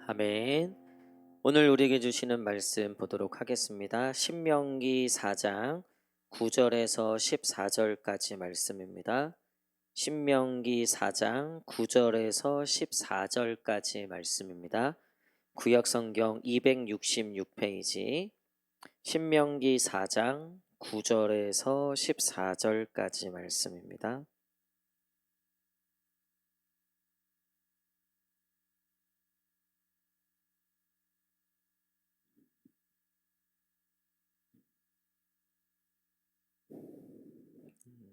아멘. 오늘 우리에게 주시는 말씀 보도록 하겠습니다. 신명기 4장 9절에서 14절까지 말씀입니다. 신명기 4장 9절에서 14절까지 말씀입니다. 구약성경 266페이지 신명기 4장 9절에서 14절까지 말씀입니다.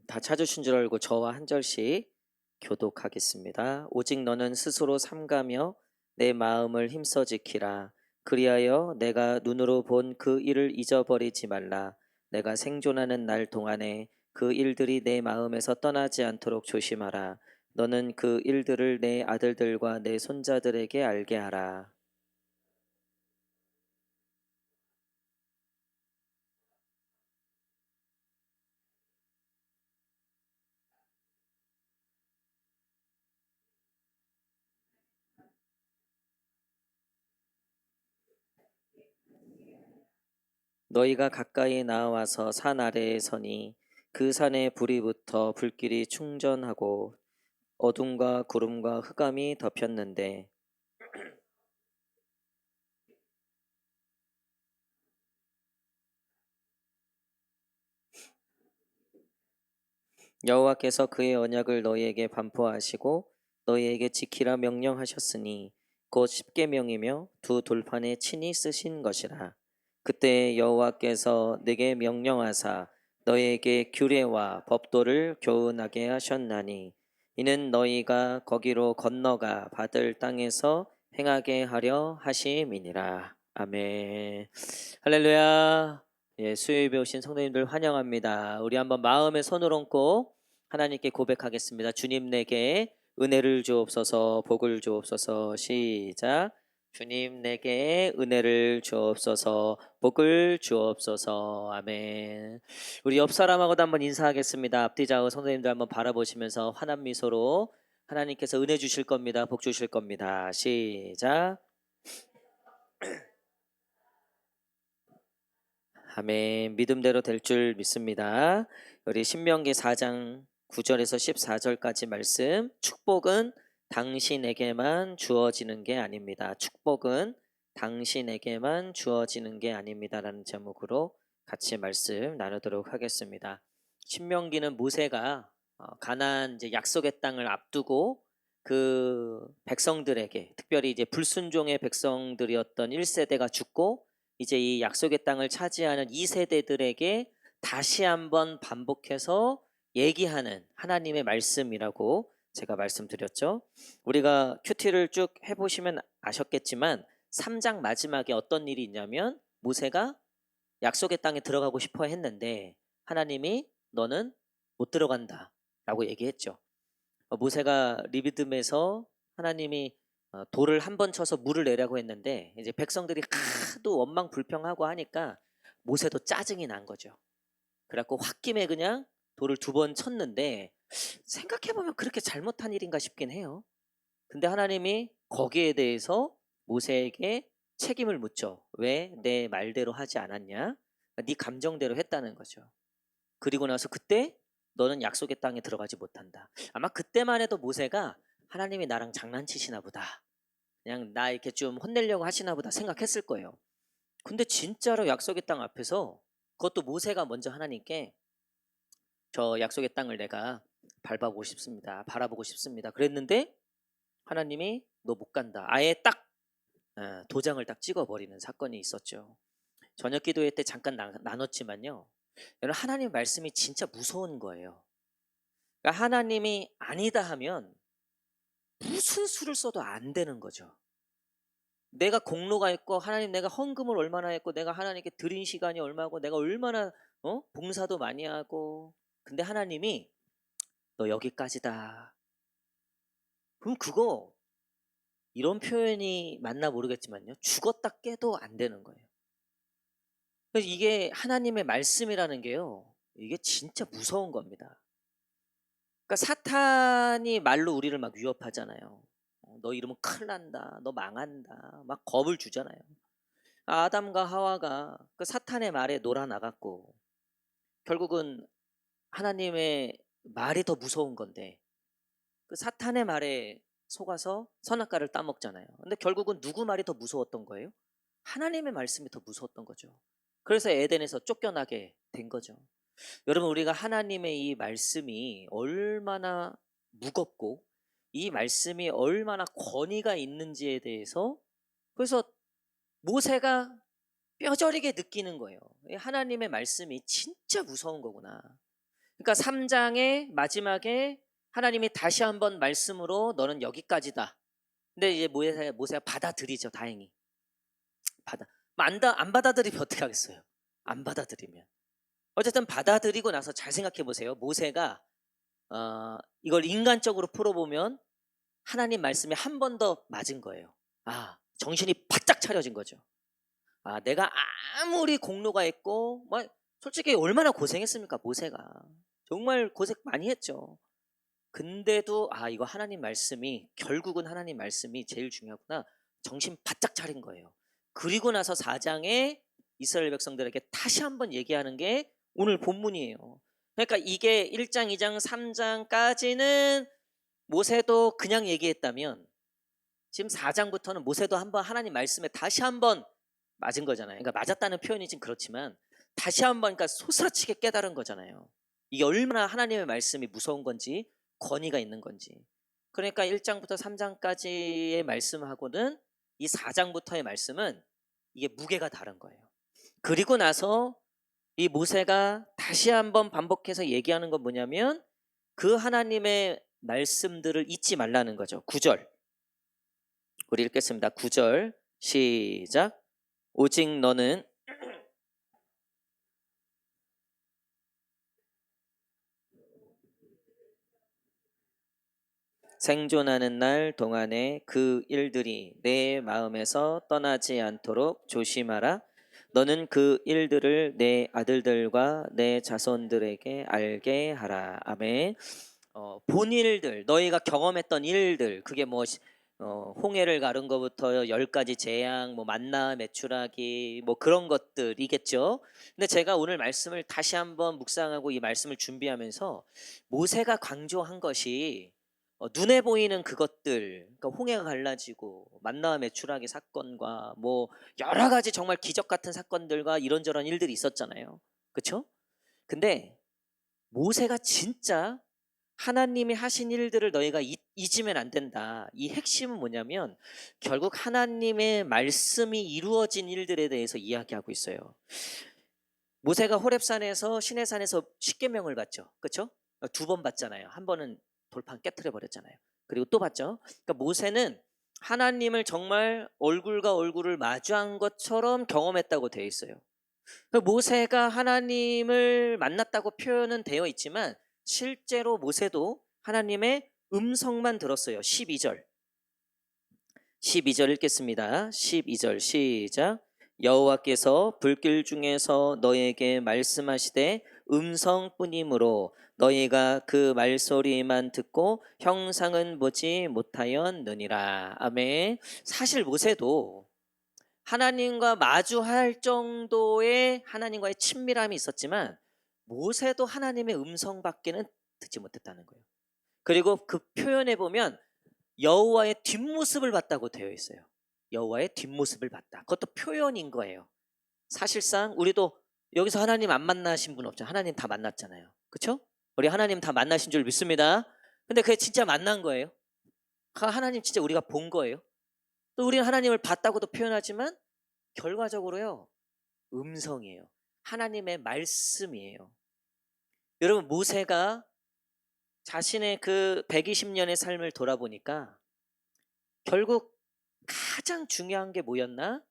다 찾으신 줄 알고 저와 한 절씩 교독하겠습니다. 오직 너는 스스로 삼가며 내 마음을 힘써 지키라. 그리하여 내가 눈으로 본 그 일을 잊어버리지 말라. 내가 생존하는 날 동안에 그 일들이 내 마음에서 떠나지 않도록 조심하라. 너는 그 일들을 내 아들들과 내 손자들에게 알게 하라. 너희가 가까이 나와서 산 아래에 서니 그 산에 불이 붙어 불길이 충전하고 어둠과 구름과 흑암이 덮였는데 여호와께서 그의 언약을 너희에게 반포하시고 너희에게 지키라 명령하셨으니 곧 십계명이며 두 돌판에 친히 쓰신 것이라. 그때 여호와께서 내게 명령하사 너희에게 규례와 법도를 교훈하게 하셨나니 이는 너희가 거기로 건너가 받을 땅에서 행하게 하려 하심이니라. 아멘. 할렐루야. 예, 수요일에 오신 성도님들 환영합니다. 우리 한번 마음에 손을 얹고 하나님께 고백하겠습니다. 주님 내게 은혜를 주옵소서, 복을 주옵소서. 시작. 주님 내게 은혜를 주옵소서, 복을 주옵소서. 아멘. 우리 옆 사람하고도 한번 인사하겠습니다. 앞뒤 좌우 성도님들 한번 바라보시면서 환한 미소로 하나님께서 은혜 주실 겁니다. 복 주실 겁니다. 시작. 아멘. 믿음대로 될 줄 믿습니다. 우리 신명기 4장 9절에서 14절까지 말씀. 축복은 당신에게만 주어지는 게 아닙니다. 축복은 당신에게만 주어지는 게 아닙니다라는 제목으로 같이 말씀 나누도록 하겠습니다. 신명기는 모세가 가나안 이제 약속의 땅을 앞두고 그 백성들에게, 특별히 이제 불순종의 백성들이었던 1세대가 죽고 이제 이 약속의 땅을 차지하는 2세대들에게 다시 한번 반복해서 얘기하는 하나님의 말씀이라고 제가 말씀드렸죠. 우리가 큐티를 쭉 해보시면 아셨겠지만 3장 마지막에 어떤 일이 있냐면 모세가 약속의 땅에 들어가고 싶어 했는데 하나님이 너는 못 들어간다 라고 얘기했죠. 모세가 리비듬에서 하나님이 돌을 한 번 쳐서 물을 내라고 했는데 이제 백성들이 하도 원망 불평하고 하니까 모세도 짜증이 난 거죠. 그래갖고 홧김에 그냥 돌을 2번 쳤는데 생각해보면 그렇게 잘못한 일인가 싶긴 해요. 근데 하나님이 거기에 대해서 모세에게 책임을 묻죠. 왜 내 말대로 하지 않았냐? 네 감정대로 했다는 거죠. 그리고 나서 그때 너는 약속의 땅에 들어가지 못한다. 아마 그때만 해도 모세가 하나님이 나랑 장난치시나 보다. 그냥 나 이렇게 좀 혼내려고 하시나 보다 생각했을 거예요. 근데 진짜로 약속의 땅 앞에서 그것도 모세가 먼저 하나님께 저 약속의 땅을 내가 밟아보고 싶습니다. 바라보고 싶습니다. 그랬는데 하나님이 너 못 간다. 아예 딱 도장을 딱 찍어버리는 사건이 있었죠. 저녁 기도회 때 잠깐 나눴지만요. 여러분 하나님 말씀이 진짜 무서운 거예요. 그러니까 하나님이 아니다 하면 무슨 수를 써도 안 되는 거죠. 내가 공로가 있고 하나님 내가 헌금을 얼마나 했고 내가 하나님께 드린 시간이 얼마고 내가 얼마나 봉사도 많이 하고 근데 하나님이 너 여기까지다. 그럼 그거 이런 표현이 맞나 모르겠지만요. 죽었다 깨도 안 되는 거예요. 그래서 이게 하나님의 말씀이라는 게요. 이게 진짜 무서운 겁니다. 그러니까 사탄이 말로 우리를 막 위협하잖아요. 너 이러면 큰일 난다. 너 망한다. 막 겁을 주잖아요. 아담과 하와가 그 사탄의 말에 놀아나갔고 결국은 하나님의 말이 더 무서운 건데 그 사탄의 말에 속아서 선악과를 따먹잖아요. 근데 결국은 누구 말이 더 무서웠던 거예요? 하나님의 말씀이 더 무서웠던 거죠. 그래서 에덴에서 쫓겨나게 된 거죠. 여러분, 우리가 하나님의 이 말씀이 얼마나 무겁고 이 말씀이 얼마나 권위가 있는지에 대해서 그래서 모세가 뼈저리게 느끼는 거예요. 하나님의 말씀이 진짜 무서운 거구나. 그러니까 3장의 마지막에 하나님이 다시 한번 말씀으로 너는 여기까지다. 근데 이제 모세가 받아들이죠. 다행히. 안 받아들이면 어떻게 하겠어요? 안 받아들이면. 어쨌든 받아들이고 나서 잘 생각해 보세요. 모세가 이걸 인간적으로 풀어보면 하나님 말씀이 한 번 더 맞은 거예요. 정신이 바짝 차려진 거죠. 내가 아무리 공로가 있고 솔직히 얼마나 고생했습니까? 모세가 정말 고생 많이 했죠. 근데도 이거 하나님 말씀이 결국은 하나님 말씀이 제일 중요하구나. 정신 바짝 차린 거예요. 그리고 나서 4장에 이스라엘 백성들에게 다시 한번 얘기하는 게 오늘 본문이에요. 그러니까 이게 1장, 2장, 3장까지는 모세도 그냥 얘기했다면 지금 4장부터는 모세도 한번 하나님 말씀에 다시 한번 맞은 거잖아요. 그러니까 맞았다는 표현이 좀 그렇지만 다시 한번 그러니까 소스라치게 깨달은 거잖아요. 이게 얼마나 하나님의 말씀이 무서운 건지 권위가 있는 건지. 그러니까 1장부터 3장까지의 말씀하고는 이 4장부터의 말씀은 이게 무게가 다른 거예요. 그리고 나서 이 모세가 다시 한번 반복해서 얘기하는 건 뭐냐면 그 하나님의 말씀들을 잊지 말라는 거죠. 9절 우리 읽겠습니다. 9절 시작. 오직 너는 생존하는 날 동안에 그 일들이 내 마음에서 떠나지 않도록 조심하라. 너는 그 일들을 내 아들들과 내 자손들에게 알게 하라. 아멘. 본 일들, 너희가 경험했던 일들, 그게 홍해를 가른 것부터 10가지 재앙, 만나, 메추라기, 그런 것들이겠죠. 근데 제가 오늘 말씀을 다시 한번 묵상하고 이 말씀을 준비하면서 모세가 강조한 것이 눈에 보이는 그것들, 그러니까 홍해가 갈라지고 만나와 메추라기 사건과 여러 가지 정말 기적 같은 사건들과 이런저런 일들이 있었잖아요. 그렇죠? 근데 모세가 진짜 하나님이 하신 일들을 너희가 잊으면 안 된다. 이 핵심은 뭐냐면 결국 하나님의 말씀이 이루어진 일들에 대해서 이야기하고 있어요. 모세가 호렙산에서 시내산에서 십계명을 받죠. 그렇죠? 2번 받잖아요. 한 번은 돌판 깨트려 버렸잖아요. 그리고 또 받죠. 그러니까 모세는 하나님을 정말 얼굴과 얼굴을 마주한 것처럼 경험했다고 되어 있어요. 모세가 하나님을 만났다고 표현은 되어 있지만 실제로 모세도 하나님의 음성만 들었어요. 12절 읽겠습니다. 12절 시작. 여호와께서 불길 중에서 너에게 말씀하시되 음성뿐이므로 너희가 그 말소리만 듣고 형상은 보지 못하였느니라. 아멘. 사실 모세도 하나님과 마주할 정도의 하나님과의 친밀함이 있었지만 모세도 하나님의 음성밖에는 듣지 못했다는 거예요. 그리고 그 표현에 보면 여호와의 뒷모습을 봤다고 되어 있어요. 여호와의 뒷모습을 봤다. 그것도 표현인 거예요. 사실상 우리도 여기서 하나님 안 만나신 분 없죠. 하나님 다 만났잖아요. 그렇죠? 우리 하나님 다 만나신 줄 믿습니다. 근데 그게 진짜 만난 거예요. 하나님 진짜 우리가 본 거예요. 또 우리는 하나님을 봤다고도 표현하지만 결과적으로요, 음성이에요. 하나님의 말씀이에요. 여러분, 모세가 자신의 그 120년의 삶을 돌아보니까 결국 가장 중요한 게 뭐였나?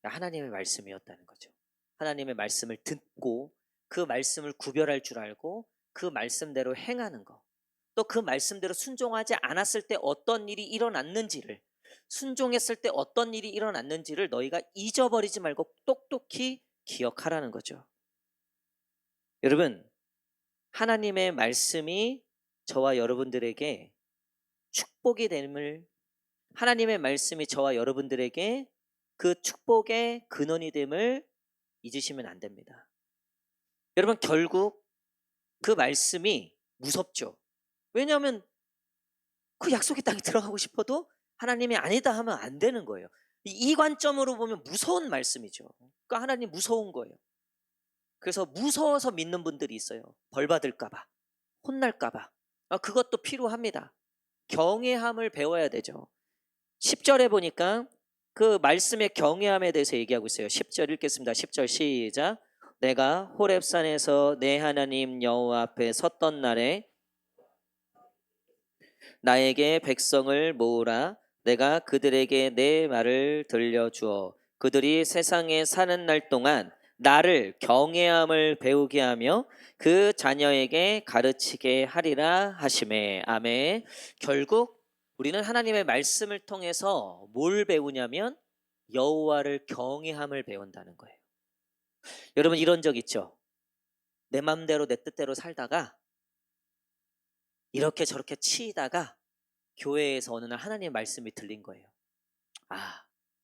하나님의 말씀이었다는 거죠. 하나님의 말씀을 듣고 그 말씀을 구별할 줄 알고 그 말씀대로 행하는 거. 또 그 말씀대로 순종하지 않았을 때 어떤 일이 일어났는지를, 순종했을 때 어떤 일이 일어났는지를 너희가 잊어버리지 말고 똑똑히 기억하라는 거죠. 여러분, 하나님의 말씀이 저와 여러분들에게 축복이 됨을 하나님의 말씀이 저와 여러분들에게 그 축복의 근원이 됨을 잊으시면 안 됩니다. 여러분, 결국 그 말씀이 무섭죠. 왜냐하면 그 약속의 땅에 들어가고 싶어도 하나님이 아니다 하면 안 되는 거예요. 이 관점으로 보면 무서운 말씀이죠. 그러니까 하나님 무서운 거예요. 그래서 무서워서 믿는 분들이 있어요. 벌 받을까 봐, 혼날까 봐. 그것도 필요합니다. 경외함을 배워야 되죠. 10절에 보니까 그 말씀의 경외함에 대해서 얘기하고 있어요. 10절 읽겠습니다. 10절 시작. 내가 호렙산에서 내 하나님 여호와 앞에 섰던 날에 나에게 백성을 모으라. 내가 그들에게 내 말을 들려주어 그들이 세상에 사는 날 동안 나를 경외함을 배우게 하며 그 자녀에게 가르치게 하리라 하시매. 아멘. 결국 우리는 하나님의 말씀을 통해서 뭘 배우냐면 여호와를 경외함을 배운다는 거예요. 여러분, 이런 적 있죠? 내 맘대로 내 뜻대로 살다가 이렇게 저렇게 치이다가 교회에서 어느 날 하나님의 말씀이 들린 거예요.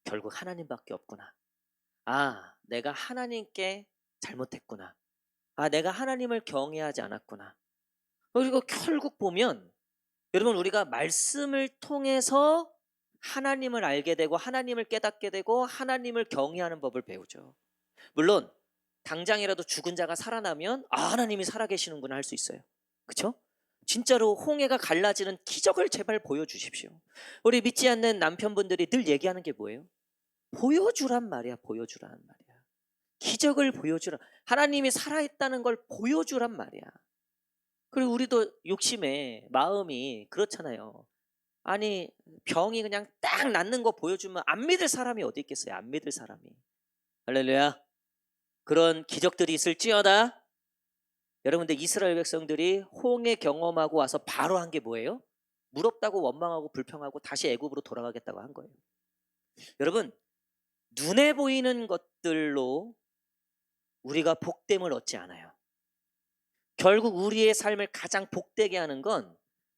결국 하나님밖에 없구나. 내가 하나님께 잘못했구나. 내가 하나님을 경외하지 않았구나. 그리고 결국 보면 여러분, 우리가 말씀을 통해서 하나님을 알게 되고 하나님을 깨닫게 되고 하나님을 경외하는 법을 배우죠. 물론 당장이라도 죽은 자가 살아나면 하나님이 살아계시는구나 할 수 있어요. 그렇죠? 진짜로 홍해가 갈라지는 기적을 제발 보여주십시오. 우리 믿지 않는 남편분들이 늘 얘기하는 게 뭐예요? 보여주란 말이야. 보여주란 말이야. 기적을 보여주라. 하나님이 살아있다는 걸 보여주란 말이야. 그리고 우리도 욕심에 마음이 그렇잖아요. 병이 그냥 딱 낫는 거 보여주면 안 믿을 사람이 어디 있겠어요? 안 믿을 사람이. 할렐루야. 그런 기적들이 있을지어다. 여러분들, 이스라엘 백성들이 홍해 경험하고 와서 바로 한 게 뭐예요? 물 없다고 원망하고 불평하고 다시 애굽으로 돌아가겠다고 한 거예요. 여러분, 눈에 보이는 것들로 우리가 복됨을 얻지 않아요. 결국 우리의 삶을 가장 복되게 하는 건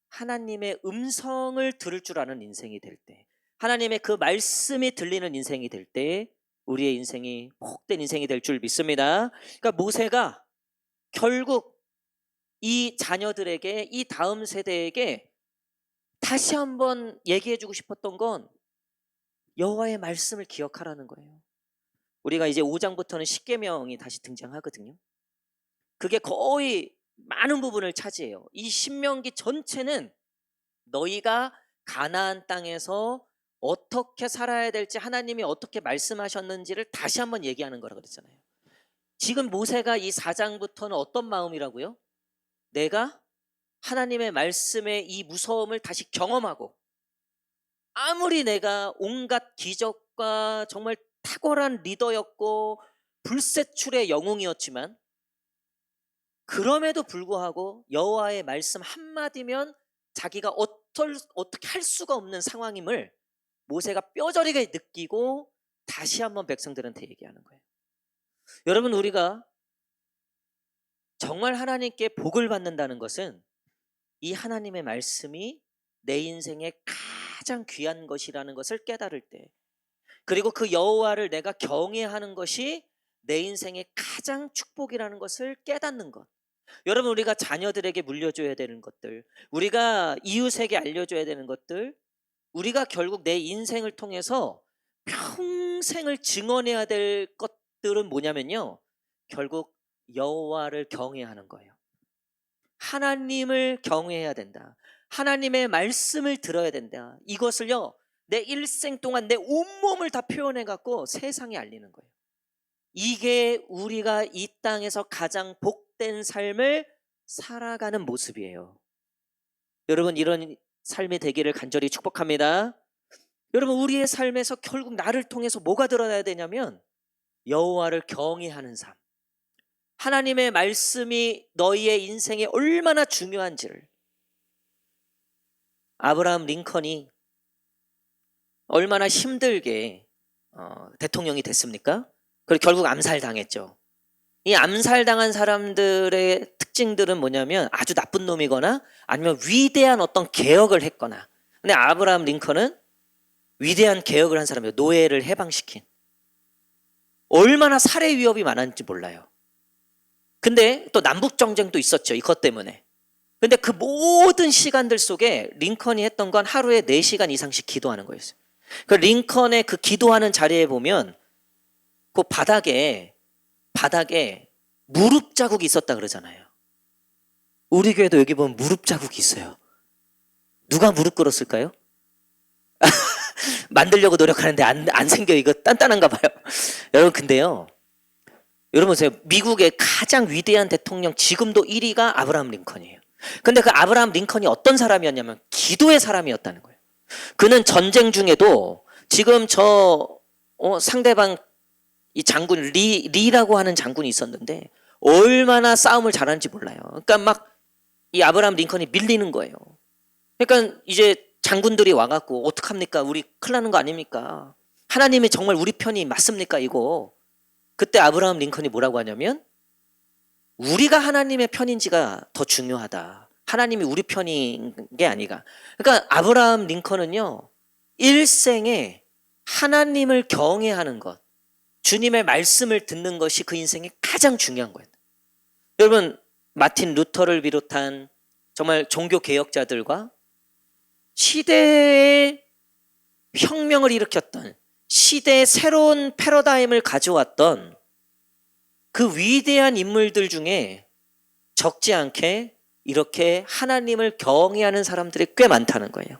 하나님의 음성을 들을 줄 아는 인생이 될 때, 하나님의 그 말씀이 들리는 인생이 될 때 우리의 인생이 복된 인생이 될 줄 믿습니다. 그러니까 모세가 결국 이 자녀들에게, 이 다음 세대에게 다시 한번 얘기해주고 싶었던 건 여호와의 말씀을 기억하라는 거예요. 우리가 이제 5장부터는 십계명이 다시 등장하거든요. 그게 거의 많은 부분을 차지해요. 이 신명기 전체는 너희가 가나안 땅에서 어떻게 살아야 될지, 하나님이 어떻게 말씀하셨는지를 다시 한번 얘기하는 거라고 그랬잖아요. 지금 모세가 이 4장부터는 어떤 마음이라고요? 내가 하나님의 말씀의 이 무서움을 다시 경험하고, 아무리 내가 온갖 기적과 정말 탁월한 리더였고 불세출의 영웅이었지만 그럼에도 불구하고 여호와의 말씀 한마디면 자기가 어떻게 할 수가 없는 상황임을 모세가 뼈저리게 느끼고 다시 한번 백성들한테 얘기하는 거예요. 여러분, 우리가 정말 하나님께 복을 받는다는 것은 이 하나님의 말씀이 내 인생의 가장 귀한 것이라는 것을 깨달을 때, 그리고 그 여호와를 내가 경외하는 것이 내 인생의 가장 축복이라는 것을 깨닫는 것. 여러분, 우리가 자녀들에게 물려줘야 되는 것들, 우리가 이웃에게 알려줘야 되는 것들, 우리가 결국 내 인생을 통해서 평생을 증언해야 될 것들은 뭐냐면요, 결국 여호와를 경외하는 거예요. 하나님을 경외해야 된다. 하나님의 말씀을 들어야 된다. 이것을요, 내 일생 동안 내 온몸을 다 표현해 갖고 세상에 알리는 거예요. 이게 우리가 이 땅에서 가장 복된 삶을 살아가는 모습이에요. 여러분, 이런 삶이 되기를 간절히 축복합니다. 여러분, 우리의 삶에서 결국 나를 통해서 뭐가 드러나야 되냐면 여호와를 경외하는 삶, 하나님의 말씀이 너희의 인생에 얼마나 중요한지를. 아브라함 링컨이 얼마나 힘들게 대통령이 됐습니까? 그리고 결국 암살당했죠. 이 암살당한 사람들의 특징들은 뭐냐면 아주 나쁜 놈이거나 아니면 위대한 어떤 개혁을 했거나. 근데 아브라함 링컨은 위대한 개혁을 한 사람이에요. 노예를 해방시킨. 얼마나 살해 위협이 많았는지 몰라요. 근데 또 남북 정쟁도 있었죠. 이것 때문에. 근데 그 모든 시간들 속에 링컨이 했던 건 하루에 4시간 이상씩 기도하는 거였어요. 그 링컨의 그 기도하는 자리에 보면 그 바닥에 무릎 자국이 있었다 그러잖아요. 우리 교회도 여기 보면 무릎 자국이 있어요. 누가 무릎 꿇었을까요? 만들려고 노력하는데 안 생겨. 이거 단단한가 봐요. 여러분, 근데요. 여러분 보세요. 미국의 가장 위대한 대통령 지금도 1위가 아브라함 링컨이에요. 근데 그 아브라함 링컨이 어떤 사람이었냐면 기도의 사람이었다는 거예요. 그는 전쟁 중에도 지금 상대방 이 장군 리라고 하는 장군이 있었는데 얼마나 싸움을 잘하는지 몰라요. 그러니까 막 이 아브라함 링컨이 밀리는 거예요. 그러니까 이제 장군들이 와갖고 어떡합니까? 우리 큰일 나는 거 아닙니까? 하나님이 정말 우리 편이 맞습니까? 이거. 그때 아브라함 링컨이 뭐라고 하냐면 우리가 하나님의 편인지가 더 중요하다. 하나님이 우리 편인 게 아니가. 그러니까 아브라함 링컨은요. 일생에 하나님을 경외하는 것, 주님의 말씀을 듣는 것이 그 인생에 가장 중요한 거예요. 여러분, 마틴 루터를 비롯한 정말 종교 개혁자들과 시대의 혁명을 일으켰던, 시대의 새로운 패러다임을 가져왔던 그 위대한 인물들 중에 적지 않게 이렇게 하나님을 경외하는 사람들이 꽤 많다는 거예요.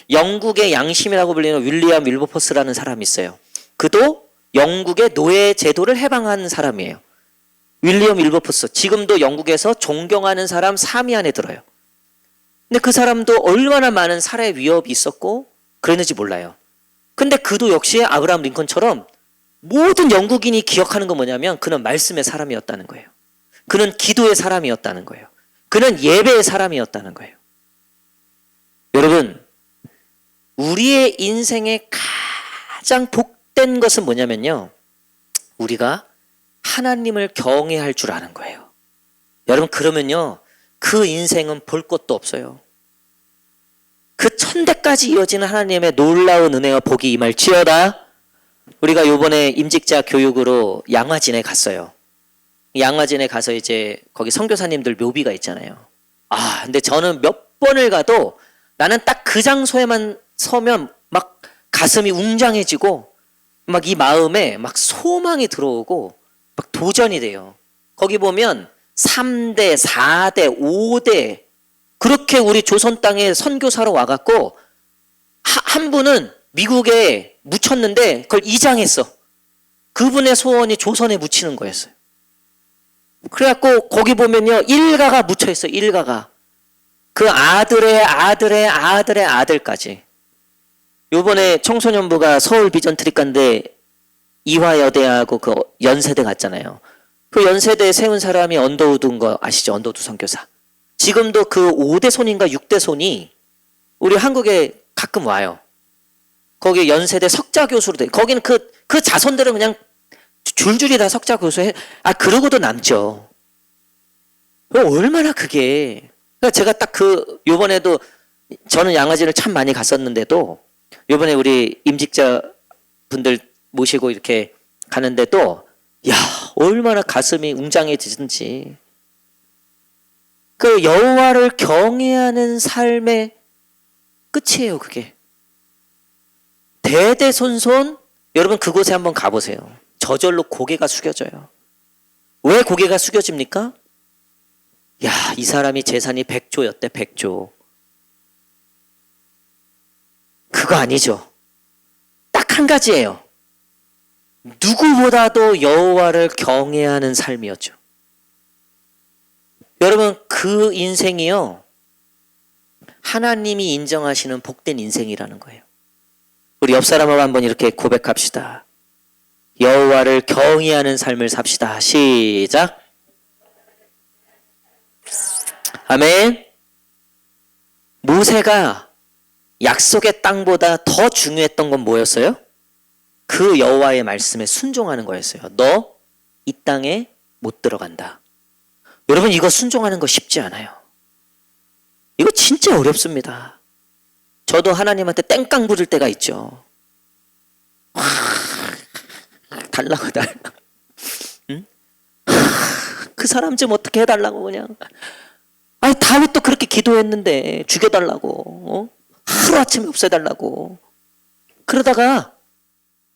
영국의 양심이라고 불리는 윌리엄 윌버포스라는 사람이 있어요. 그도 영국의 노예 제도를 해방한 사람이에요. 윌리엄 윌버포스, 지금도 영국에서 존경하는 사람 3위 안에 들어요. 근데 그 사람도 얼마나 많은 살해 위협이 있었고 그랬는지 몰라요. 근데 그도 역시 아브라함 링컨처럼 모든 영국인이 기억하는 건 뭐냐면 그는 말씀의 사람이었다는 거예요. 그는 기도의 사람이었다는 거예요. 그는 예배의 사람이었다는 거예요. 여러분, 우리의 인생의 가장 복된 것은 뭐냐면요. 우리가 하나님을 경외할 줄 아는 거예요. 여러분, 그러면요. 그 인생은 볼 것도 없어요. 그 천대까지 이어지는 하나님의 놀라운 은혜와 복이 임할지어다. 우리가 요번에 임직자 교육으로 양화진에 갔어요. 양화진에 가서 이제 거기 선교사님들 묘비가 있잖아요. 근데 저는 몇 번을 가도 나는 딱 그 장소에만 서면 막 가슴이 웅장해지고 막 이 마음에 막 소망이 들어오고 막 도전이 돼요. 거기 보면 3대, 4대, 5대 그렇게 우리 조선 땅에 선교사로 와갖고 한 분은 미국에 묻혔는데 그걸 이장했어. 그분의 소원이 조선에 묻히는 거였어요. 그래갖고 거기 보면요. 일가가 묻혀있어요. 일가가. 그 아들의 아들까지. 요번에 청소년부가 서울 비전 트립간데 이화여대하고 그 연세대 갔잖아요. 그 연세대에 세운 사람이 언더우드인 거 아시죠? 언더우드 선교사. 지금도 그 5대 손인가 6대 손이 우리 한국에 가끔 와요. 거기 연세대 석자 교수로 돼. 거기는 그 자손들은 그냥 줄줄이 다 석자 교수해. 그러고도 남죠. 얼마나 그게. 그러니까 제가 딱 요번에도 저는 양화진을 참 많이 갔었는데도 요번에 우리 임직자 분들 모시고 이렇게 가는데도 얼마나 가슴이 웅장해지든지. 그 여호와를 경외하는 삶의 끝이에요, 그게. 대대손손 여러분 그곳에 한번 가보세요. 저절로 고개가 숙여져요. 왜 고개가 숙여집니까? 이 사람이 재산이 100조였대, 100조. 그거 아니죠. 딱 한 가지예요. 누구보다도 여호와를 경외하는 삶이었죠. 여러분, 그 인생이요. 하나님이 인정하시는 복된 인생이라는 거예요. 우리 옆 사람하고 한번 이렇게 고백합시다. 여호와를 경외하는 삶을 삽시다. 시작. 아멘. 모세가 약속의 땅보다 더 중요했던 건 뭐였어요? 그 여호와의 말씀에 순종하는 거였어요. 너 이 땅에 못 들어간다. 여러분, 이거 순종하는 거 쉽지 않아요. 이거 진짜 어렵습니다. 저도 하나님한테 땡깡 부를 때가 있죠. 달라고 달라. 응? 그 사람 좀 어떻게 해달라고 그냥. 아니 다윗도 그렇게 기도했는데 죽여달라고. 하루아침에 없애달라고. 그러다가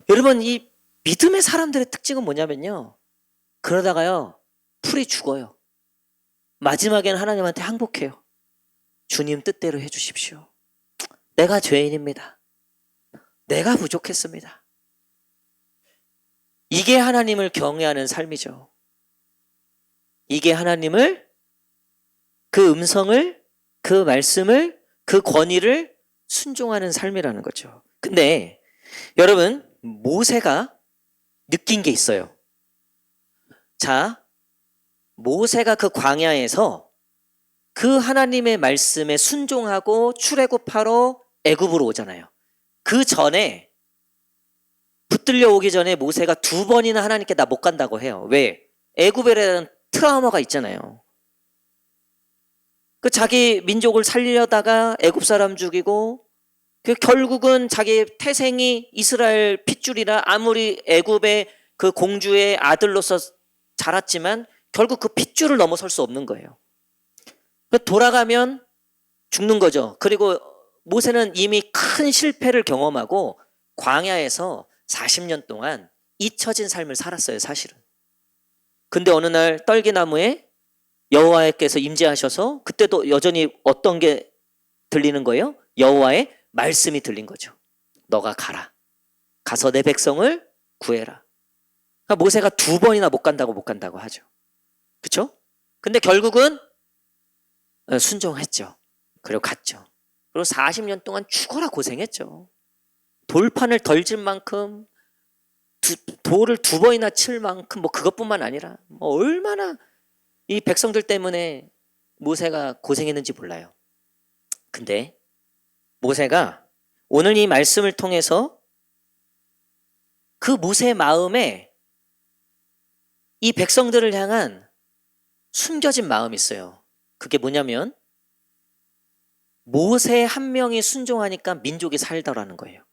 여러분 이 믿음의 사람들의 특징은 뭐냐면요. 그러다가요 풀이 죽어요. 마지막에는 하나님한테 항복해요. 주님 뜻대로 해주십시오. 내가 죄인입니다. 내가 부족했습니다. 이게 하나님을 경외하는 삶이죠. 이게 하나님을, 그 음성을, 그 말씀을, 그 권위를 순종하는 삶이라는 거죠. 근데 여러분 모세가 느낀 게 있어요. 자, 모세가 그 광야에서 그 하나님의 말씀에 순종하고 출애굽하러 애굽으로 오잖아요. 그 전에 붙들려 오기 전에 모세가 2번이나 하나님께 나 못 간다고 해요. 왜? 애굽이라는 트라우마가 있잖아요. 그 자기 민족을 살리려다가 애굽 사람 죽이고 그 결국은 자기 태생이 이스라엘 핏줄이라 아무리 애굽의 그 공주의 아들로서 자랐지만 결국 그 핏줄을 넘어설 수 없는 거예요. 돌아가면 죽는 거죠. 그리고 모세는 이미 큰 실패를 경험하고 광야에서 40년 동안 잊혀진 삶을 살았어요, 사실은. 근데 어느 날 떨기나무에 여호와께서 임재하셔서 그때도 여전히 어떤 게 들리는 거예요? 여호와의 말씀이 들린 거죠. 너가 가라. 가서 내 백성을 구해라. 그러니까 모세가 2번이나 못 간다고 하죠. 그렇죠? 근데 결국은 순종했죠. 그리고 갔죠. 그리고 40년 동안 죽어라 고생했죠. 돌판을 덜질 만큼 돌을 2번이나 칠 만큼 뭐 그것뿐만 아니라 뭐 얼마나 이 백성들 때문에 모세가 고생했는지 몰라요. 근데 모세가 오늘 이 말씀을 통해서 그 모세의 마음에 이 백성들을 향한 숨겨진 마음이 있어요. 그게 뭐냐면 모세 한 명이 순종하니까 민족이 살더라는 거예요.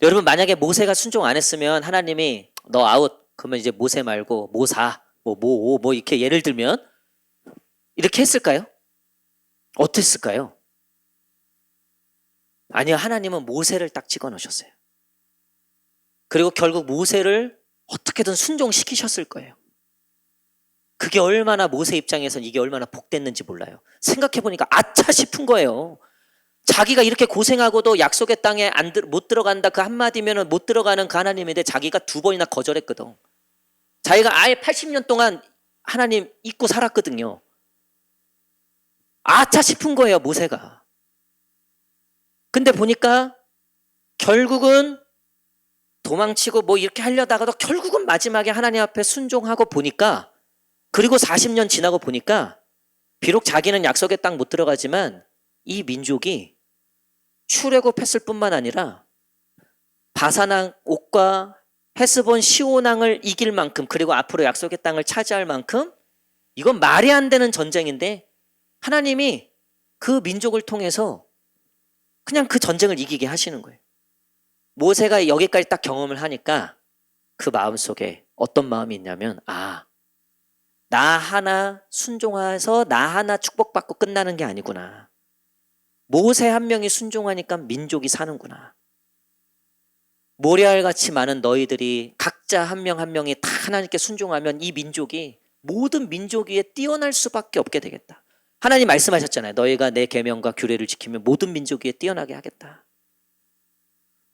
여러분 만약에 모세가 순종 안 했으면 하나님이 너 아웃 그러면 이제 모세 말고 모사 뭐 이렇게 예를 들면 이렇게 했을까요? 어땠을까요? 아니요, 하나님은 모세를 딱 찍어 놓으셨어요. 그리고 결국 모세를 어떻게든 순종시키셨을 거예요. 그게 얼마나 모세 입장에서는 이게 얼마나 복됐는지 몰라요. 생각해보니까 아차 싶은 거예요. 자기가 이렇게 고생하고도 약속의 땅에 못 들어간다 그 한마디면 못 들어가는 그 하나님인데 자기가 2번이나 거절했거든. 자기가 아예 80년 동안 하나님 잊고 살았거든요. 아차 싶은 거예요, 모세가. 근데 보니까 결국은 도망치고 뭐 이렇게 하려다가도 결국은 마지막에 하나님 앞에 순종하고 보니까 그리고 40년 지나고 보니까 비록 자기는 약속의 땅 못 들어가지만 이 민족이 출애굽했을 뿐만 아니라 바사랑 옥과 헤스본 시온왕을 이길 만큼 그리고 앞으로 약속의 땅을 차지할 만큼 이건 말이 안 되는 전쟁인데 하나님이 그 민족을 통해서 그냥 그 전쟁을 이기게 하시는 거예요. 모세가 여기까지 딱 경험을 하니까 그 마음속에 어떤 마음이 있냐면 나 하나 순종해서 나 하나 축복받고 끝나는 게 아니구나. 모세 한 명이 순종하니까 민족이 사는구나. 모래알같이 많은 너희들이 각자 한 명 한 명이 다 하나님께 순종하면 이 민족이 모든 민족 위에 뛰어날 수밖에 없게 되겠다. 하나님 말씀하셨잖아요. 너희가 내 계명과 규례를 지키면 모든 민족 위에 뛰어나게 하겠다.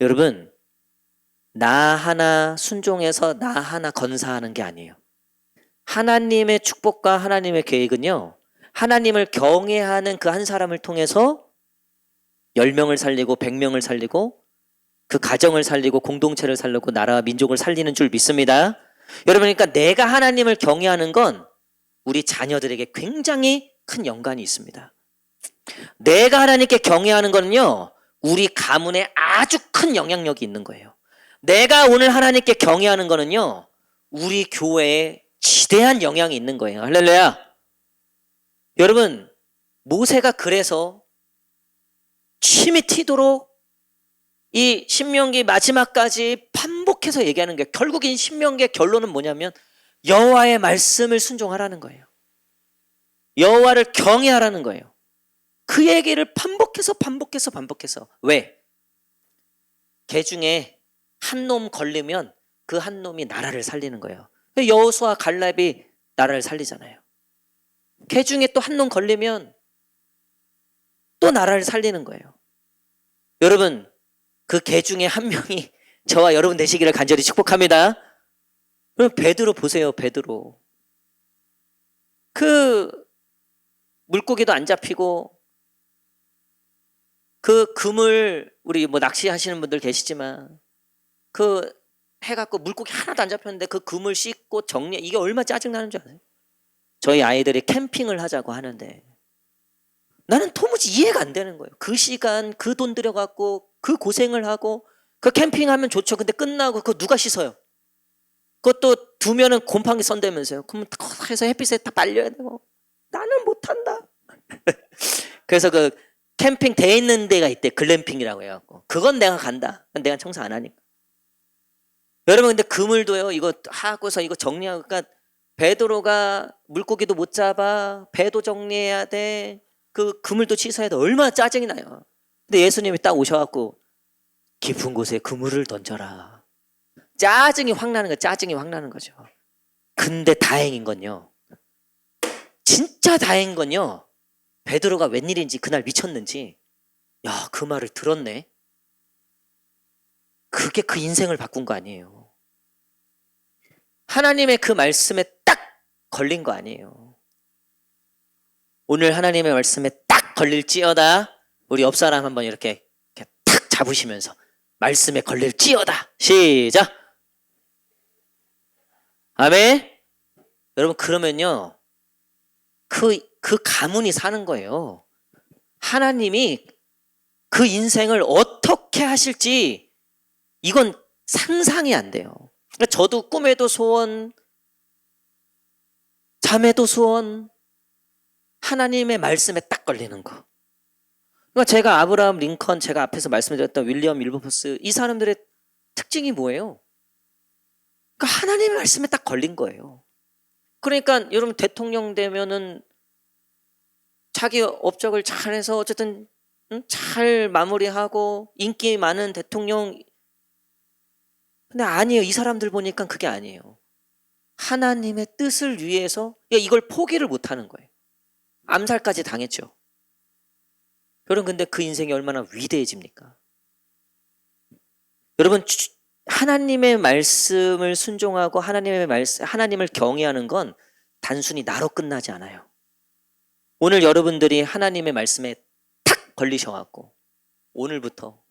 여러분, 나 하나 순종해서 나 하나 건사하는 게 아니에요. 하나님의 축복과 하나님의 계획은요. 하나님을 경외하는 그 한 사람을 통해서 10명을 살리고 100명을 살리고 그 가정을 살리고 공동체를 살리고 나라와 민족을 살리는 줄 믿습니다. 여러분, 그러니까 내가 하나님을 경외하는 건 우리 자녀들에게 굉장히 큰 연관이 있습니다. 내가 하나님께 경외하는 거는요. 우리 가문에 아주 큰 영향력이 있는 거예요. 내가 오늘 하나님께 경외하는 거는요. 우리 교회에 지대한 영향이 있는 거예요. 할렐루야. 여러분, 모세가 그래서 침이 튀도록 이 신명기 마지막까지 반복해서 얘기하는 게, 결국엔 신명기의 결론은 뭐냐면 여호와의 말씀을 순종하라는 거예요. 여호와를 경외하라는 거예요. 그 얘기를 반복해서. 왜? 개 중에 한 놈 걸리면 그 한 놈이 나라를 살리는 거예요. 여호수아 갈렙이 나라를 살리잖아요. 개 중에 또 한 놈 걸리면 또 나라를 살리는 거예요. 여러분, 그 개 중에 한 명이 저와 여러분 되시기를 간절히 축복합니다. 그럼 베드로 보세요. 베드로. 그 물고기도 안 잡히고 그 그물, 우리 뭐 낚시하시는 분들 계시지만 그 해갖고 물고기 하나도 안 잡혔는데 그 그물 씻고 정리, 이게 얼마나 짜증나는 줄 아세요? 저희 아이들이 캠핑을 하자고 하는데 나는 도무지 이해가 안 되는 거예요. 그 시간, 그 돈 들여갖고 그 고생을 하고 그 캠핑하면 좋죠. 근데 끝나고 그거 누가 씻어요? 그것도 두면은 곰팡이 썬다면서요. 그럼 탁 해서 햇빛에 다 말려야 되고 나는 못한다. 그래서 그 캠핑 돼 있는 데가 있대. 글램핑이라고 해갖고 그건 내가 간다. 내가 청소 안 하니까. 여러분, 근데 그물도요, 이거 하고서 이거 정리하고, 그러니까 베드로가 물고기도 못 잡아, 배도 정리해야 돼, 그 그물도 취소해야 돼. 얼마나 짜증이 나요. 근데 예수님이 딱 오셔갖고 깊은 곳에 그물을 던져라. 짜증이 확 나는 거예요. 짜증이 확 나는 거죠. 근데 다행인 건요, 진짜 다행인 건요, 베드로가 웬일인지 그날 미쳤는지, 야, 그 말을 들었네. 그게 그 인생을 바꾼 거 아니에요. 하나님의 그 말씀에 딱 걸린 거 아니에요. 오늘 하나님의 말씀에 딱 걸릴지어다. 우리 옆 사람 한번 이렇게 탁 잡으시면서 말씀에 걸릴지어다. 시작. 아멘. 여러분, 그러면요, 그 가문이 사는 거예요. 하나님이 그 인생을 어떻게 하실지 이건 상상이 안 돼요. 저도 꿈에도 소원, 잠에도 소원, 하나님의 말씀에 딱 걸리는 거. 그러니까 제가 아브라함 링컨, 제가 앞에서 말씀드렸던 윌리엄 윌버포스, 이 사람들의 특징이 뭐예요? 그러니까 하나님의 말씀에 딱 걸린 거예요. 그러니까 여러분, 대통령 되면은 자기 업적을 잘해서 어쨌든 잘 마무리하고 인기 많은 대통령. 근데 아니에요. 이 사람들 보니까 그게 아니에요. 하나님의 뜻을 위해서 이걸 포기를 못하는 거예요. 암살까지 당했죠. 여러분, 근데 그 인생이 얼마나 위대해집니까? 여러분, 하나님의 말씀을 순종하고 하나님을 경외하는 건 단순히 나로 끝나지 않아요. 오늘 여러분들이 하나님의 말씀에 탁 걸리셔갖고 오늘부터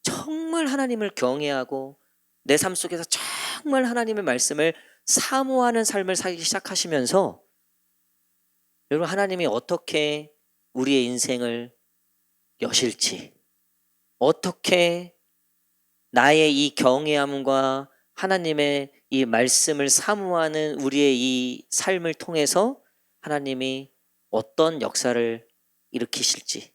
정말 하나님을 경외하고 내 삶 속에서 정말 하나님의 말씀을 사모하는 삶을 살기 시작하시면서 여러분, 하나님이 어떻게 우리의 인생을 여실지, 어떻게 나의 이 경외함과 하나님의 이 말씀을 사모하는 우리의 이 삶을 통해서 하나님이 어떤 역사를 일으키실지,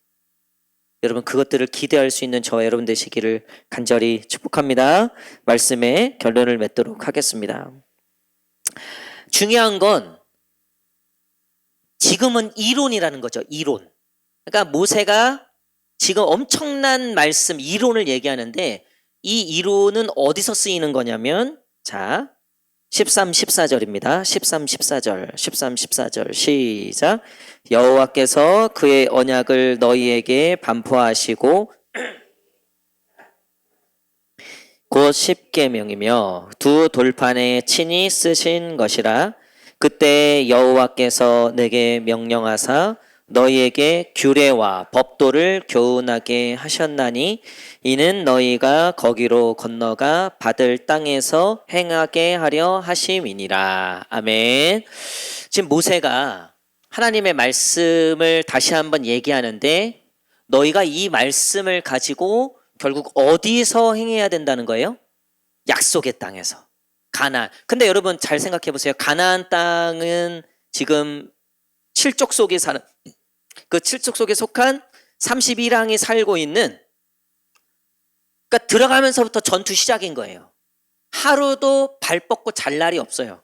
여러분, 그것들을 기대할 수 있는 저와 여러분 되시기를 간절히 축복합니다. 말씀의 결론을 맺도록 하겠습니다. 중요한 건 지금은 이론이라는 거죠. 이론. 그러니까 모세가 지금 엄청난 말씀, 이론을 얘기하는데 이 이론은 어디서 쓰이는 거냐면, 자, 13, 14절입니다. 13, 14절 시작. 여호와께서 그의 언약을 너희에게 반포하시고 곧 십계명이며 두 돌판에 친히 쓰신 것이라. 그때 여호와께서 내게 명령하사 너희에게 규례와 법도를 교훈하게 하셨나니 이는 너희가 거기로 건너가 받을 땅에서 행하게 하려 하심이니라. 아멘. 지금 모세가 하나님의 말씀을 다시 한번 얘기하는데, 너희가 이 말씀을 가지고 결국 어디서 행해야 된다는 거예요? 약속의 땅에서. 가나안. 근데 여러분 잘 생각해 보세요. 가나안 땅은 지금 칠족 속에 사는, 그 칠족 속에 속한 31항이 살고 있는, 그러니까 들어가면서부터 전투 시작인 거예요. 하루도 발 뻗고 잘 날이 없어요.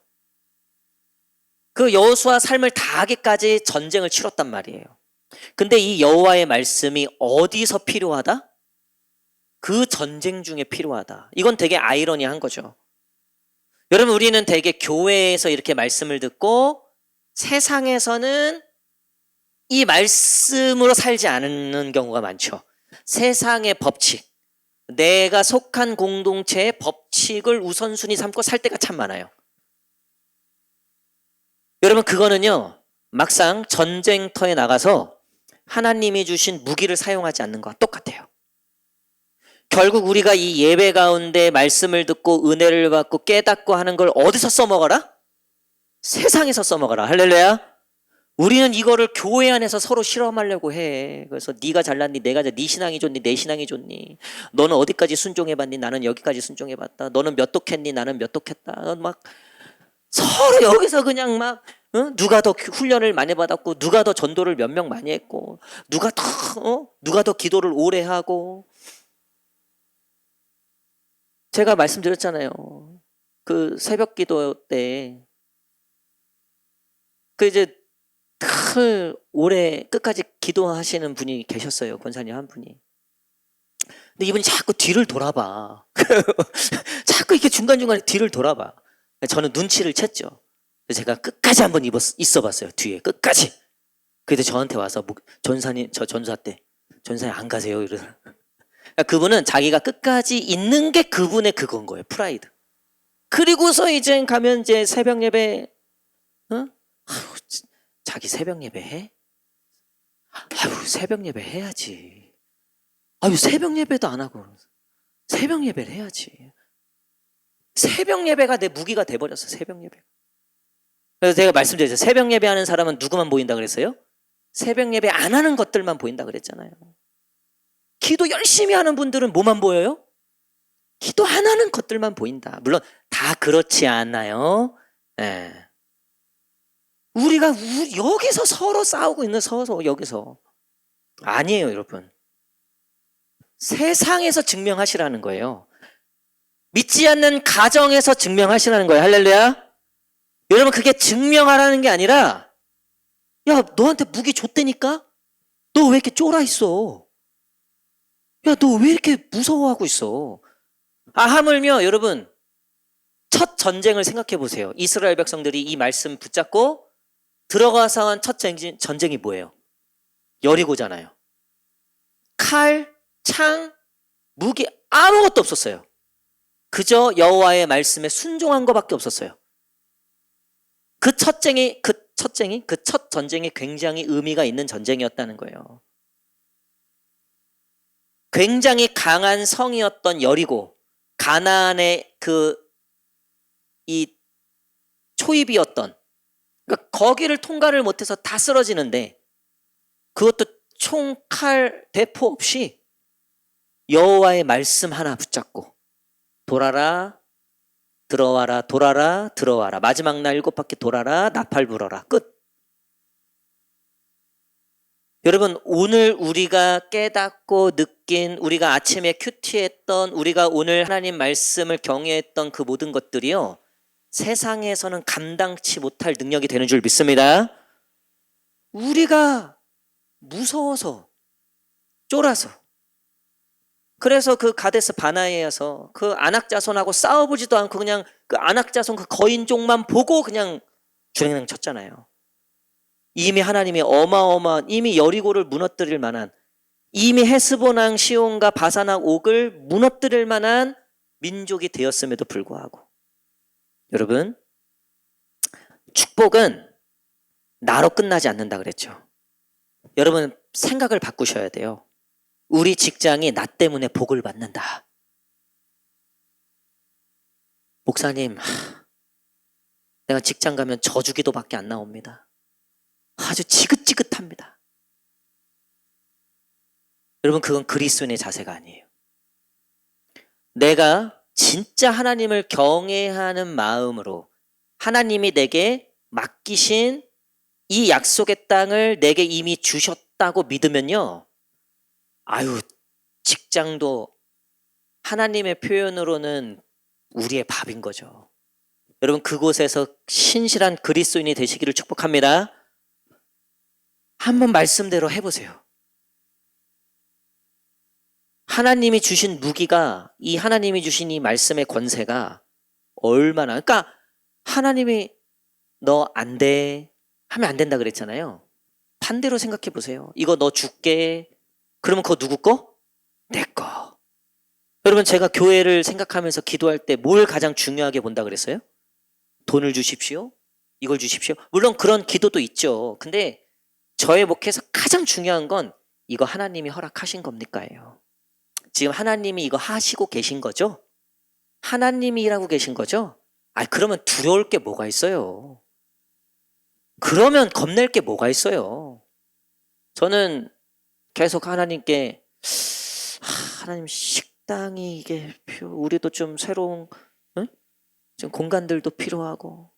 그 여호수아 삶을 다하기까지 전쟁을 치렀단 말이에요. 근데 이 여호와의 말씀이 어디서 필요하다? 그 전쟁 중에 필요하다. 이건 되게 아이러니한 거죠. 여러분, 우리는 되게 교회에서 이렇게 말씀을 듣고 세상에서는 이 말씀으로 살지 않는 경우가 많죠. 세상의 법칙, 내가 속한 공동체의 법칙을 우선순위 삼고 살 때가 참 많아요. 여러분, 그거는요, 막상 전쟁터에 나가서 하나님이 주신 무기를 사용하지 않는 것과 똑같아요. 결국 우리가 이 예배 가운데 말씀을 듣고 은혜를 받고 깨닫고 하는 걸 어디서 써먹어라? 세상에서 써먹어라. 할렐루야. 우리는 이거를 교회 안에서 서로 실험하려고 해. 그래서 네가 잘났니? 내가 네 신앙이 좋니? 내 신앙이 좋니? 너는 어디까지 순종해봤니? 나는 여기까지 순종해봤다. 너는 몇 독했니? 나는 몇 독했다. 막 서로 여기서 그냥 막 누가 더 훈련을 많이 받았고, 누가 더 전도를 몇 명 많이 했고, 누가 더 기도를 오래 하고. 제가 말씀드렸잖아요. 그 새벽 기도 때 그 이제 오래 끝까지 기도하시는 분이 계셨어요. 권사님 한 분이. 근데 이분이 자꾸 뒤를 돌아봐. 자꾸 이렇게 중간중간에 뒤를 돌아봐. 저는 눈치를 챘죠. 제가 끝까지 한번 있어 봤어요. 뒤에 끝까지. 그래도 저한테 와서 전사님, 저 전사 때 전사님 안 가세요? 이러더라고요. 그러니까 그분은 자기가 끝까지 있는 게 그분의 그건 거예요. 프라이드. 그리고서 이제 가면 이제 새벽 예배, 자기 새벽 예배 해? 새벽 예배 해야지. 새벽 예배도 안 하고. 새벽 예배를 해야지. 새벽 예배가 내 무기가 돼버렸어. 새벽 예배. 그래서 제가 말씀드렸죠. 새벽 예배 하는 사람은 누구만 보인다 그랬어요? 새벽 예배 안 하는 것들만 보인다 그랬잖아요. 기도 열심히 하는 분들은 뭐만 보여요? 기도 안 하는 것들만 보인다. 물론 다 그렇지 않아요. 네. 우리가 여기서 서로 싸우고 있는 서로 여기서. 아니에요, 여러분. 세상에서 증명하시라는 거예요. 믿지 않는 가정에서 증명하시라는 거예요. 할렐루야. 여러분, 그게 증명하라는 게 아니라, 야, 너한테 무기 줬다니까? 너 왜 이렇게 쫄아 있어? 야, 너 왜 이렇게 무서워하고 있어? 하물며 여러분, 첫 전쟁을 생각해 보세요. 이스라엘 백성들이 이 말씀 붙잡고 들어가서 한 첫 전쟁이 뭐예요? 여리고잖아요. 칼, 창, 무기 아무것도 없었어요. 그저 여호와의 말씀에 순종한 것밖에 없었어요. 그 첫 전쟁이 굉장히 의미가 있는 전쟁이었다는 거예요. 굉장히 강한 성이었던 여리고, 가나안의 이 초입이었던, 그러니까 거기를 통과를 못해서 다 쓰러지는데, 그것도 총, 칼, 대포 없이 여호와의 말씀 하나 붙잡고 돌아라, 들어와라, 돌아라, 들어와라. 마지막 날 7바퀴 돌아라, 나팔 불어라. 끝. 여러분, 오늘 우리가 깨닫고 느낀, 우리가 아침에 큐티했던, 우리가 오늘 하나님 말씀을 경외했던 그 모든 것들이요, 세상에서는 감당치 못할 능력이 되는 줄 믿습니다. 우리가 무서워서, 쫄아서, 그래서 그 가데스 바나에서 그 안악자손하고 싸워보지도 않고 그냥 그 안악자손 그 거인족만 보고 그냥 주랭랑 쳤잖아요. 이미 하나님이 어마어마한, 이미 여리고를 무너뜨릴 만한, 이미 헤스본왕 시온과 바산왕 옥을 무너뜨릴 만한 민족이 되었음에도 불구하고, 여러분, 축복은 나로 끝나지 않는다 그랬죠. 여러분, 생각을 바꾸셔야 돼요. 우리 직장이 나 때문에 복을 받는다. 목사님, 내가 직장 가면 저주기도밖에 안 나옵니다. 아주 지긋지긋합니다. 여러분, 그건 그리스도인의 자세가 아니에요. 내가 진짜 하나님을 경외하는 마음으로 하나님이 내게 맡기신 이 약속의 땅을 내게 이미 주셨다고 믿으면요, 아유, 직장도 하나님의 표현으로는 우리의 밥인 거죠. 여러분, 그곳에서 신실한 그리스도인이 되시기를 축복합니다. 한번 말씀대로 해보세요. 하나님이 주신 무기가, 이 하나님이 주신 이 말씀의 권세가 얼마나, 그러니까 하나님이 너 안 돼 하면 안 된다 그랬잖아요. 반대로 생각해 보세요. 이거 너 줄게. 그러면 그거 누구 거? 내 거. 여러분, 제가 교회를 생각하면서 기도할 때 뭘 가장 중요하게 본다 그랬어요? 돈을 주십시오. 이걸 주십시오. 물론 그런 기도도 있죠. 근데 저의 목회에서 가장 중요한 건 이거 하나님이 허락하신 겁니까예요. 지금 하나님이 이거 하시고 계신 거죠? 하나님이 일하고 계신 거죠? 그러면 두려울 게 뭐가 있어요? 그러면 겁낼 게 뭐가 있어요? 저는 계속 하나님께 하나님, 식당이 이게 우리도 좀 새로운 좀 공간들도 필요하고,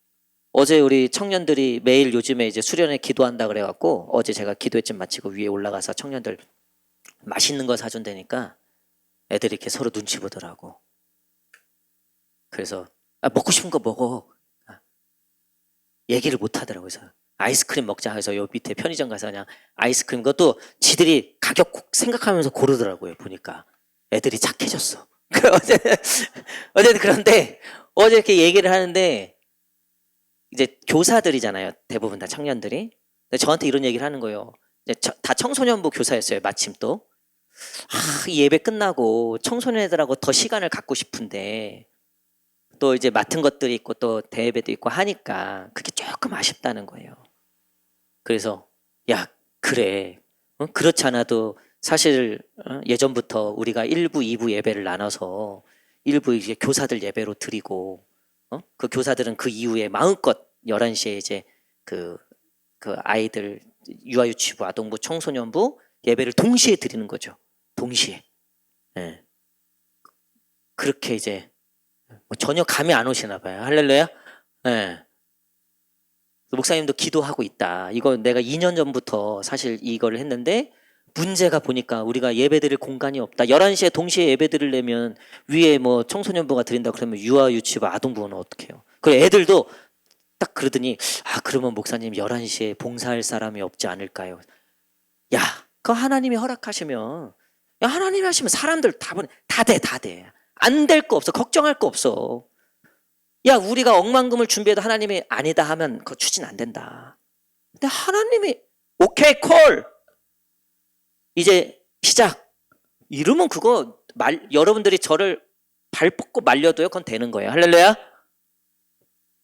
어제 우리 청년들이 매일 요즘에 이제 수련회 기도한다 그래갖고 어제 제가 기도회쯤 마치고 위에 올라가서 청년들 맛있는 거 사준다니까 애들이 이렇게 서로 눈치 보더라고. 그래서 먹고 싶은 거 먹어. 얘기를 못 하더라고요. 그래서 아이스크림 먹자 해서 요 밑에 편의점 가서 그냥 아이스크림, 그것도 지들이 가격 생각하면서 고르더라고요. 보니까 애들이 착해졌어. 어제는 그런데 어제 이렇게 얘기를 하는데 이제 교사들이잖아요. 대부분 다 청년들이. 근데 저한테 이런 얘기를 하는 거예요. 이제 다 청소년부 교사였어요. 마침 또. 이 예배 끝나고 청소년애들하고 더 시간을 갖고 싶은데 또 이제 맡은 것들이 있고 또 대예배도 있고 하니까 그게 조금 아쉽다는 거예요. 그래서 야, 그래. 그렇지 않아도 사실 예전부터 우리가 1부, 2부 예배를 나눠서 1부 이제 교사들 예배로 드리고 그 교사들은 그 이후에 마음껏 11시에 이제 그 아이들 유아유치부, 아동부, 청소년부 예배를 동시에 드리는 거죠. 동시에. 네. 그렇게 이제 전혀 감이 안 오시나 봐요. 할렐루야. 네. 목사님도 기도하고 있다. 이거 내가 2년 전부터 사실 이걸 했는데 문제가 보니까 우리가 예배드릴 공간이 없다. 11시에 동시에 예배드리려면 위에 뭐 청소년부가 드린다 그러면 유아유치부, 아동부는 어떻게 해요? 그 애들도 딱 그러더니 그러면 목사님 11시에 봉사할 사람이 없지 않을까요? 야, 그거 하나님이 허락하시면, 야, 하나님이 하시면 사람들 다 돼. 안 될 거 없어. 걱정할 거 없어. 야, 우리가 억만금을 준비해도 하나님이 아니다 하면 그거 추진 안 된다. 근데 하나님이 오케이 콜 이제 시작 이러면 그거 여러분들이 저를 발 뻗고 말려도요 그건 되는 거예요. 할렐루야.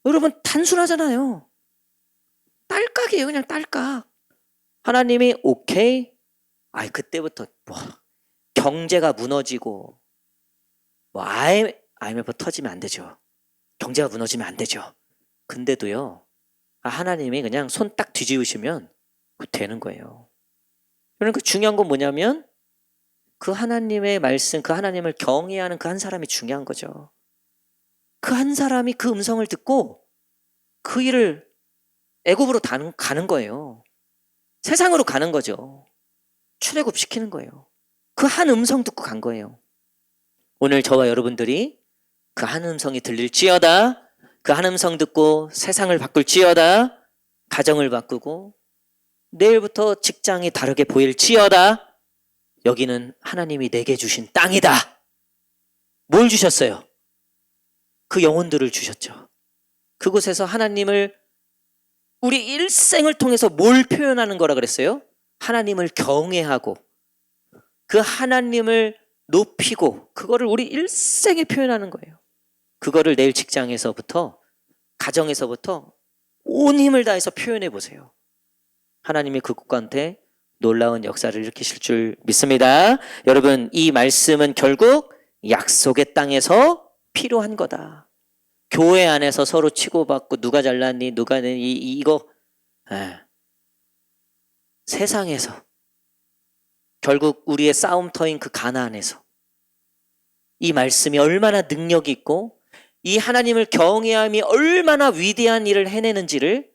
여러분, 단순하잖아요. 딸깍이에요. 그냥 딸깍. 하나님이 오케이. 그때부터 경제가 무너지고 IMF 터지면 안 되죠. 경제가 무너지면 안 되죠. 근데도요, 하나님이 그냥 손 딱 뒤집으시면 되는 거예요. 그러니까 중요한 건 뭐냐면 그 하나님의 말씀, 그 하나님을 경외하는 그 한 사람이 중요한 거죠. 그 한 사람이 그 음성을 듣고 그 일을 애굽으로 가는 거예요. 세상으로 가는 거죠. 출애굽시키는 거예요. 그 한 음성 듣고 간 거예요. 오늘 저와 여러분들이 그 한 음성이 들릴지어다. 그 한 음성 듣고 세상을 바꿀지어다. 가정을 바꾸고 내일부터 직장이 다르게 보일지어다. 여기는 하나님이 내게 주신 땅이다. 뭘 주셨어요? 그 영혼들을 주셨죠. 그곳에서 하나님을 우리 일생을 통해서 뭘 표현하는 거라 그랬어요? 하나님을 경외하고 그 하나님을 높이고 그거를 우리 일생에 표현하는 거예요. 그거를 내일 직장에서부터, 가정에서부터 온 힘을 다해서 표현해 보세요. 하나님이 그 국가한테 놀라운 역사를 일으키실 줄 믿습니다. 여러분, 이 말씀은 결국 약속의 땅에서 필요한 거다. 교회 안에서 서로 치고받고 누가 잘났니, 누가 이거 세상에서 결국 우리의 싸움터인 그 가나안에서 이 말씀이 얼마나 능력이 있고 이 하나님을 경외함이 얼마나 위대한 일을 해내는지를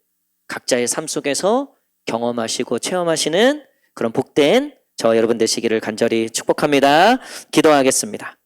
각자의 삶 속에서 경험하시고 체험하시는 그런 복된 저와 여러분 되시기를 간절히 축복합니다. 기도하겠습니다.